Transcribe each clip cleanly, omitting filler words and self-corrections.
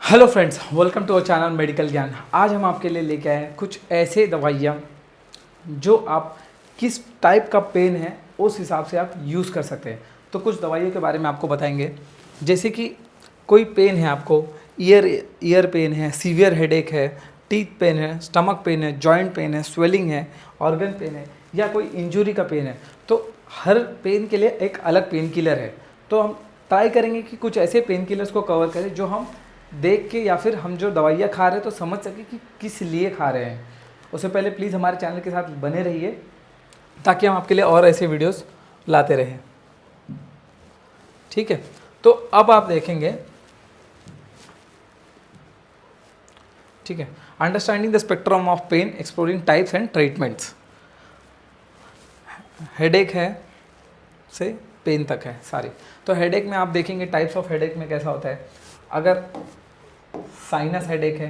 Hello friends, welcome to our channel medical Gyan. आज हम आपके लिए लेके आए हैं कुछ ऐसे दवाइयाँ जो आप किस टाइप का पेन है उस हिसाब से आप यूज़ कर सकते हैं। तो कुछ दवाइयों के बारे में आपको बताएंगे, जैसे कि कोई पेन है, आपको ईयर पेन है, सीवियर हेडेक है, टीथ पेन है, स्टमक पेन है, जॉइंट पेन है, स्वेलिंग है, ऑर्गन पेन है या कोई इंजरी का पेन है, तो हर पेन के लिए एक अलग पेन किलर है। तो हम ट्राई करेंगे कि कुछ ऐसे पेन किलर्स को कवर करें जो हम देख के या फिर हम जो दवाइयाँ खा रहे हैं तो समझ सके कि किस लिए खा रहे हैं। उससे पहले प्लीज़ हमारे चैनल के साथ बने रहिए ताकि हम आपके लिए और ऐसे वीडियोस लाते रहें। ठीक है, तो अब आप देखेंगे, ठीक है, understanding the spectrum of pain, exploring types and treatments. Headache है से पेन तक है सारी। तो हेडेक में आप देखेंगे टाइप्स ऑफ हेडेक में कैसा होता है। अगर साइनस हेडेक है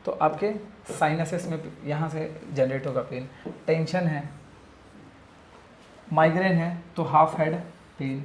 तो आपके साइनसेस में यहाँ से जनरेट होगा पेन। टेंशन है, माइग्रेन है तो हाफ हेड पेन,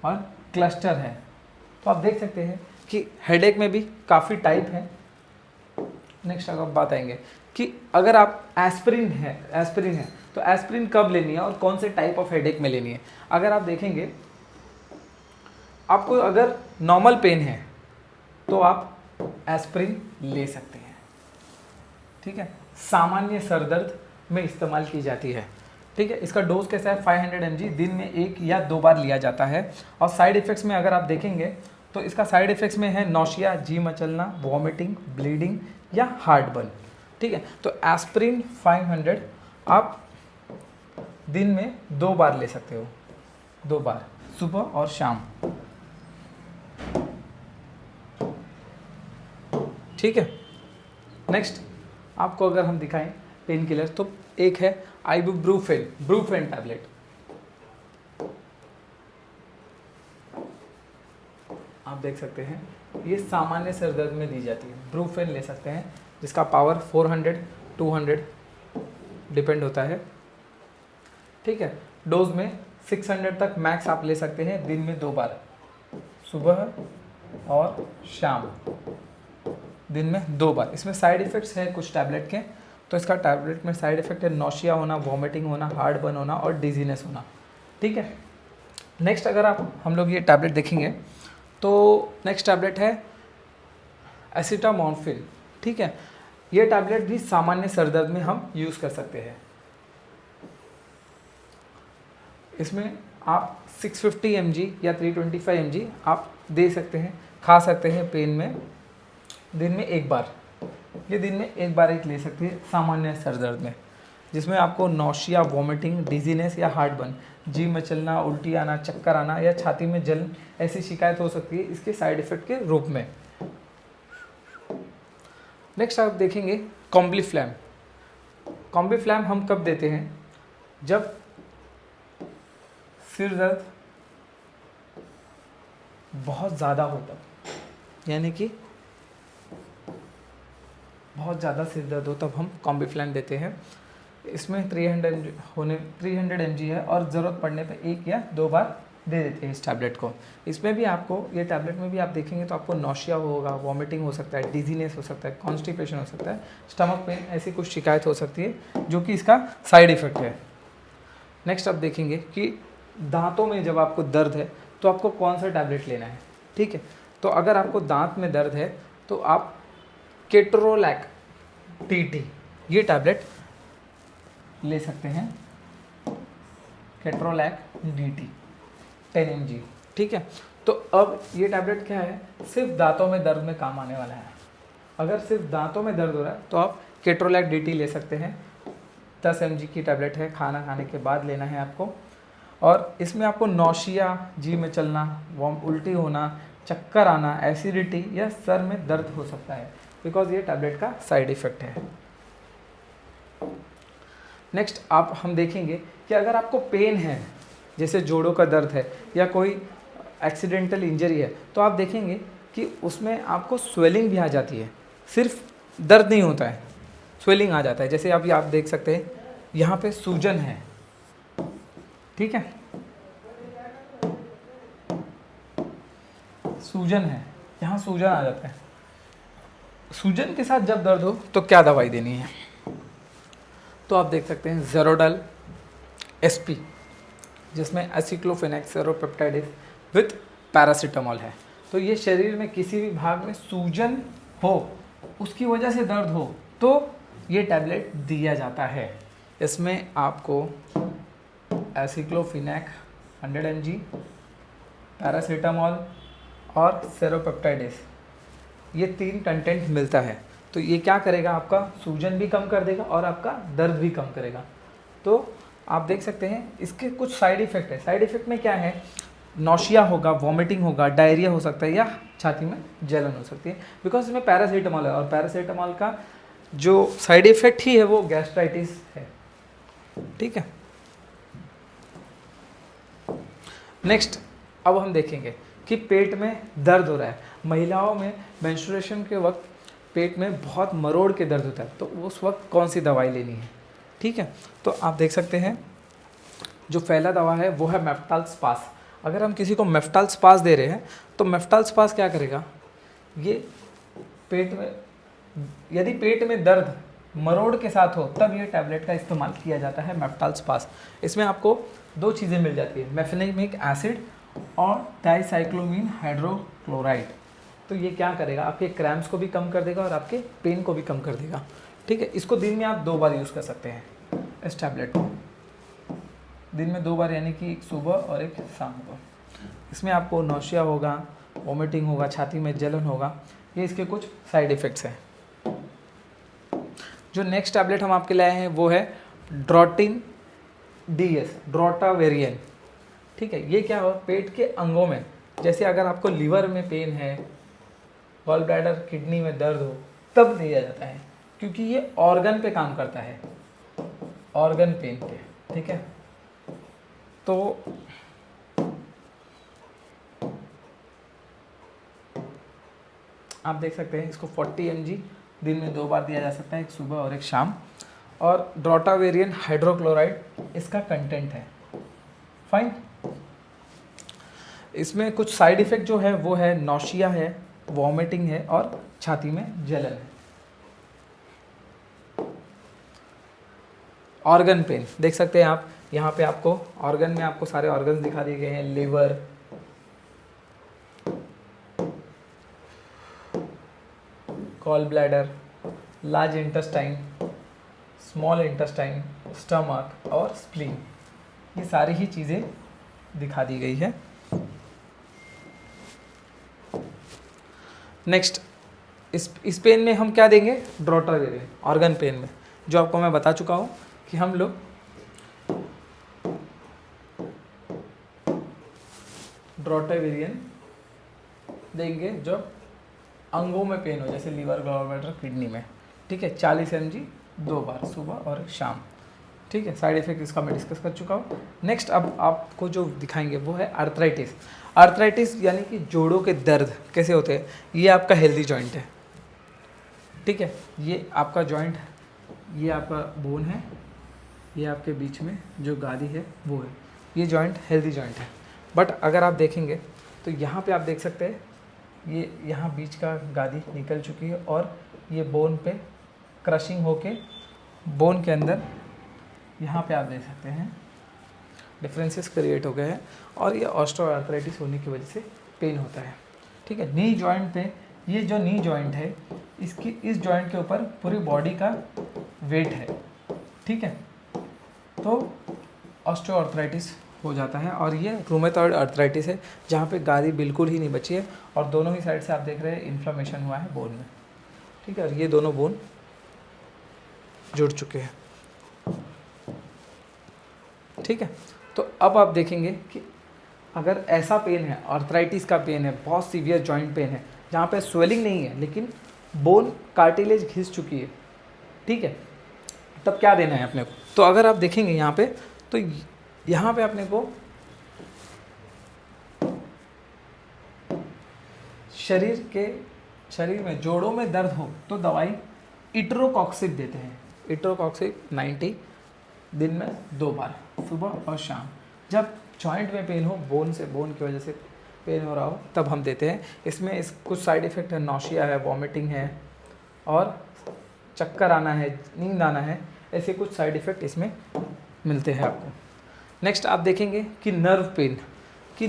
और क्लस्टर है। तो आप देख सकते हैं कि हेडेक में भी काफ़ी टाइप है। नेक्स्ट अगर बात आएंगे कि अगर आप एस्पिरिन है तो एस्पिरिन कब लेनी है और कौन से टाइप ऑफ हेडेक में लेनी है। अगर आप देखेंगे, आपको अगर नॉर्मल पेन है तो आप एस्पिरिन ले सकते हैं। ठीक है, सामान्य सर दर्द में इस्तेमाल की जाती है। ठीक है, इसका डोज कैसा है, 500 mg दिन में 1 या 2 बार लिया जाता है। और साइड इफ़ेक्ट्स में अगर आप देखेंगे तो इसका साइड इफ़ेक्ट्स में है नौशिया, जी मचलना, वॉमिटिंग, ब्लीडिंग या हार्ट बर्न। ठीक है, तो एस्पिरिन 500 आप दिन में 2 बार ले सकते हो, 2 बार, सुबह और शाम। ठीक है, नेक्स्ट आपको अगर हम दिखाएं पेन किलर तो एक है ब्रूफेन टैबलेट। आप देख सकते हैं ये सामान्य सर दर्द में दी जाती है। ब्रूफेन ले सकते हैं जिसका पावर 400 200 डिपेंड होता है। ठीक है, डोज में 600 तक मैक्स आप ले सकते हैं दिन में 2 बार, सुबह और शाम, दिन में 2 बार। इसमें साइड इफ़ेक्ट्स हैं कुछ टैबलेट के। तो इसका टैबलेट में साइड इफ़ेक्ट है नौशिया होना, वॉमिटिंग होना, हार्ट बर्न होना और डिजीनेस होना। ठीक है, नेक्स्ट अगर आप हम लोग ये टैबलेट देखेंगे तो नेक्स्ट टैबलेट है एसिटामोफिन। ठीक है, ये टैबलेट भी सामान्य सर दर्द में हम यूज़ कर सकते हैं। इसमें आप 650 mg या 325 mg आप दे सकते हैं, खा सकते हैं पेन में, दिन में 1 बार। ये दिन में 1 बार एक ले सकते हैं सामान्य सर दर्द में, जिसमें आपको नौशिया, वॉमिटिंग, डिजीनेस या हार्ट बर्न, जी मचलना, उल्टी आना, चक्कर आना या छाती में जलन, ऐसी शिकायत हो सकती है इसके साइड इफ़ेक्ट के रूप में। नेक्स्ट आप देखेंगे कॉम्बिफ्लैम। कॉम्बिफ्लैम हम कब देते हैं, जब सिर दर्द बहुत ज़्यादा होता, यानी कि बहुत ज़्यादा सिर दर्द हो तब हम कॉम्बिफ्लैम देते हैं। इसमें 300 mg है और ज़रूरत पड़ने पे 1 या 2 बार दे देते हैं इस टैबलेट को। इसमें भी आपको, ये टैबलेट में भी आप देखेंगे तो आपको नौशिया होगा, वॉमिटिंग हो सकता है, डिजीनेस हो सकता है, कॉन्स्टिपेशन हो सकता है, स्टमक पेन, ऐसी कुछ शिकायत हो सकती है जो कि इसका साइड इफ़ेक्ट है। नेक्स्ट आप देखेंगे कि दांतों में जब आपको दर्द है तो आपको कौन सा टैबलेट लेना है। ठीक है, तो अगर आपको दांत में दर्द है तो आप केट्रोलैक TT ये टैबलेट ले सकते हैं, केट्रोलैक DT 10 mg। ठीक है, तो अब ये टैबलेट क्या है, सिर्फ दांतों में दर्द में काम आने वाला है। अगर सिर्फ दांतों में दर्द हो रहा है तो आप केट्रोलैक DT ले सकते हैं। 10 mg की टैबलेट है, खाना खाने के बाद लेना है आपको। और इसमें आपको नौशिया, जी में चलना, उल्टी होना, चक्कर आना, एसिडिटी या सर में दर्द हो सकता है, बिकॉज ये टैबलेट का साइड इफ़ेक्ट है। नेक्स्ट आप हम देखेंगे कि अगर आपको पेन है, जैसे जोड़ों का दर्द है या कोई एक्सीडेंटल इंजरी है, तो आप देखेंगे कि उसमें आपको स्वेलिंग भी आ जाती है, सिर्फ दर्द नहीं होता है, स्वेलिंग आ जाता है। जैसे अभी आप देख सकते हैं यहाँ पे सूजन है। ठीक है, सूजन है, यहाँ सूजन आ जाता है। सूजन के साथ जब दर्द हो तो क्या दवाई देनी है, तो आप देख सकते हैं ज़ेरोडल SP, जिसमें एसिक्लोफेनेक सेरोपेप्टाइड्स विथ पैरासीटामॉल है। तो ये शरीर में किसी भी भाग में सूजन हो, उसकी वजह से दर्द हो, तो ये टैबलेट दिया जाता है। इसमें आपको एसिक्लोफेनेक 100 mg, पैरासीटामॉल और सेरोपेप्टाइड्स, ये 3 कंटेंट मिलता है। तो ये क्या करेगा, आपका सूजन भी कम कर देगा और आपका दर्द भी कम करेगा। तो आप देख सकते हैं इसके कुछ साइड इफ़ेक्ट है। साइड इफ़ेक्ट में क्या है, नौशिया होगा, वॉमिटिंग होगा, डायरिया हो सकता है या छाती में जलन हो सकती है, बिकॉज इसमें पैरासीटामॉल है और पैरासीटामॉल का जो साइड इफ़ेक्ट ही है वो गैस्ट्राइटिस है। ठीक है, नेक्स्ट अब हम देखेंगे कि पेट में दर्द हो रहा है। महिलाओं में मेंस्ट्रुएशन के वक्त पेट में बहुत मरोड़ के दर्द होता है, तो उस वक्त कौन सी दवाई लेनी है। ठीक है, तो आप देख सकते हैं जो पहला दवा है वो है मेफ्टाल स्पास। अगर हम किसी को मेफ्टाल स्पास दे रहे हैं तो मेफ्टाल स्पास क्या करेगा, ये पेट में, यदि पेट में दर्द मरोड़ के साथ हो तब ये टैबलेट का इस्तेमाल किया जाता है मेफ्टाल स्पास। इसमें आपको 2 चीज़ें मिल जाती है, मेफेनेमिक एसिड और डाइसाइक्लोमीन हाइड्रोक्लोराइड। तो ये क्या करेगा, आपके क्रैम्प्स को भी कम कर देगा और आपके पेन को भी कम कर देगा। ठीक है, इसको दिन में आप 2 बार यूज़ कर सकते हैं। इस टैबलेट को दिन में 2 बार, यानी कि एक सुबह और एक शाम को। इसमें आपको नौशिया होगा, वोमिटिंग होगा, छाती में जलन होगा, ये इसके कुछ साइड इफ़ेक्ट्स हैं। जो नेक्स्ट टैबलेट हम आपके लाए हैं वो है ड्रोटिन DS, ड्रोटावेरियन। ठीक है, ये क्या हो, पेट के अंगों में, जैसे अगर आपको लीवर में पेन है, गॉल ब्लैडर, किडनी में दर्द हो, तब दिया जाता है, क्योंकि ये ऑर्गन पे काम करता है, ऑर्गन पेन पे। ठीक है, तो आप देख सकते हैं इसको 40 mg दिन में 2 बार दिया जा सकता है, एक सुबह और एक शाम। और ड्रोटावेरियन हाइड्रोक्लोराइड इसका कंटेंट है। फाइन, इसमें कुछ साइड इफ़ेक्ट जो है वो है नौशिया है, वॉमिटिंग है और छाती में जलन है। ऑर्गन पेन देख सकते हैं आप, यहाँ पे आपको ऑर्गन में आपको सारे ऑर्गन्स दिखा दिए गए हैं, liver, gall bladder, large intestine, small intestine, stomach और स्प्लीन, ये सारी ही चीज़ें दिखा दी गई है। नेक्स्ट इस पेन में हम क्या देंगे, ड्रोटावेरियन, ऑर्गन पेन में, जो आपको मैं बता चुका हूँ कि हम लोग ड्रोटावेरियन देंगे जब अंगों में पेन हो, जैसे लीवर, गॉल ब्लैडर, किडनी में। ठीक है, 40 mg 2 बार, सुबह और शाम। ठीक है, साइड इफेक्ट इसका मैं डिस्कस कर चुका हूँ। नेक्स्ट अब आपको जो दिखाएंगे वो है आर्थराइटिस। आर्थराइटिस यानी कि जोड़ों के दर्द कैसे होते हैं। ये आपका हेल्दी जॉइंट है। ठीक है, ये आपका जॉइंट, ये आपका बोन है, ये आपके बीच में जो गादी है वो है, ये जॉइंट हेल्दी जॉइंट है। बट अगर आप देखेंगे तो यहाँ पे आप देख सकते हैं ये यहाँ बीच का गादी निकल चुकी है और ये बोन पे क्रशिंग होके बोन के अंदर यहाँ पे आप देख सकते हैं डिफरेंसेस क्रिएट हो गए हैं और ये ऑस्टियोआर्थराइटिस होने की वजह से पेन होता है। ठीक है, नी जॉइंट पे, ये जो नी जॉइंट है इसकी, इस जॉइंट के ऊपर पूरी बॉडी का वेट है। ठीक है, तो ऑस्टियोआर्थराइटिस हो जाता है और ये रूमेटॉइड आर्थराइटिस है जहाँ पे गादी बिल्कुल ही नहीं बची है और दोनों ही साइड से आप देख रहे हैं इन्फ्लेमेशन हुआ है बोन में। ठीक है, और ये दोनों बोन जुड़ चुके हैं। ठीक है, तो अब आप देखेंगे कि अगर ऐसा पेन है, आर्थराइटिस का पेन है, बहुत सीवियर जॉइंट पेन है जहाँ पे स्वेलिंग नहीं है लेकिन बोन कार्टिलेज घिस चुकी है, ठीक है, तब क्या देना है अपने को। तो अगर आप देखेंगे यहाँ पे, तो यहाँ पे अपने को शरीर में जोड़ों में दर्द हो तो दवाई इट्रोकॉक्सिब देते हैं। इट्रोकॉक्सिब 90 दिन में 2 बार, सुबह और शाम। जब जॉइंट में पेन हो, बोन की वजह से पेन हो रहा हो, तब हम देते हैं। इसमें कुछ साइड इफ़ेक्ट है, नौशिया है, वॉमिटिंग है, और चक्कर आना है, नींद आना है, ऐसे कुछ साइड इफ़ेक्ट इसमें मिलते हैं आपको। नेक्स्ट आप देखेंगे कि नर्व पेन, कि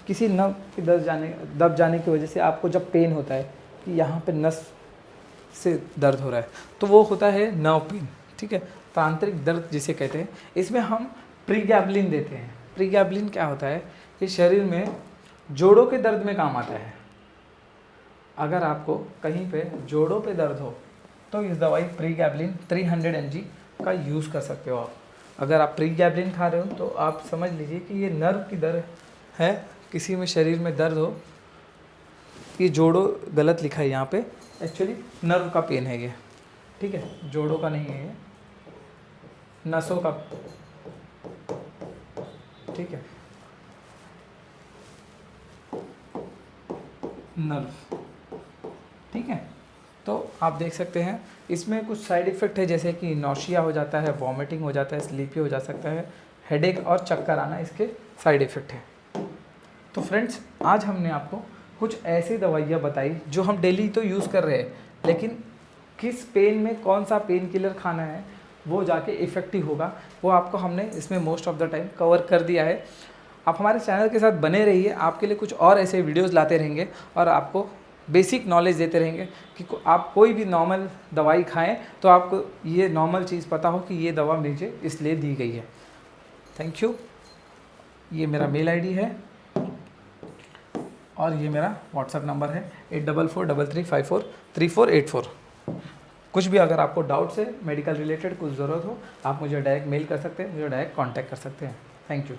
किसी नर्व की दब जाने की वजह से आपको जब पेन होता है कि यहाँ पे नस से दर्द हो रहा है, तो वो होता है नर्व पेन, ठीक है, तांत्रिक दर्द जिसे कहते हैं। इसमें हम प्रीगैबलिन देते हैं। प्रीगैबलिन क्या होता है कि शरीर में जोड़ों के दर्द में काम आता है। अगर आपको कहीं पे जोड़ों पे दर्द हो तो इस दवाई प्रीगैबलिन 300 mg का यूज़ कर सकते हो आप। अगर आप प्रीगैबलिन खा रहे हो तो आप समझ लीजिए कि ये नर्व की दर्द है, किसी में शरीर में दर्द हो, ये जोड़ों गलत लिखा है यहाँ पे, एक्चुअली नर्व का पेन है ये, ठीक है, जोड़ों का नहीं है ये, नसों का, ठीक है, नर्व, ठीक है। तो आप देख सकते हैं इसमें कुछ साइड इफ़ेक्ट है, जैसे कि नौशिया हो जाता है, वॉमिटिंग हो जाता है, स्लीपी हो जा सकता है, हेडेक और चक्कर आना इसके साइड इफ़ेक्ट है। तो फ्रेंड्स, आज हमने आपको कुछ ऐसी दवाइयाँ बताई जो हम डेली तो यूज़ कर रहे हैं, लेकिन किस पेन में कौन सा पेन किलर खाना है वो जाके इफ़ेक्टिव होगा, वो आपको हमने इसमें most of the time cover कर दिया है। आप हमारे चैनल के साथ बने रहिए, आपके लिए कुछ और ऐसे वीडियोज़ लाते रहेंगे और आपको बेसिक नॉलेज देते रहेंगे कि आप कोई भी नॉर्मल दवाई खाएं तो आपको ये नॉर्मल चीज़ पता हो कि ये दवा मुझे इसलिए दी गई है। Thank you. ये मेरा मेल आईडी है और ये मेरा व्हाट्सएप नंबर है 8443354384। कुछ भी अगर आपको डाउट्स है, मेडिकल रिलेटेड कुछ ज़रूरत हो, आप मुझे डायरेक्ट मेल कर सकते हैं, मुझे डायरेक्ट कॉन्टैक्ट कर सकते हैं। Thank you.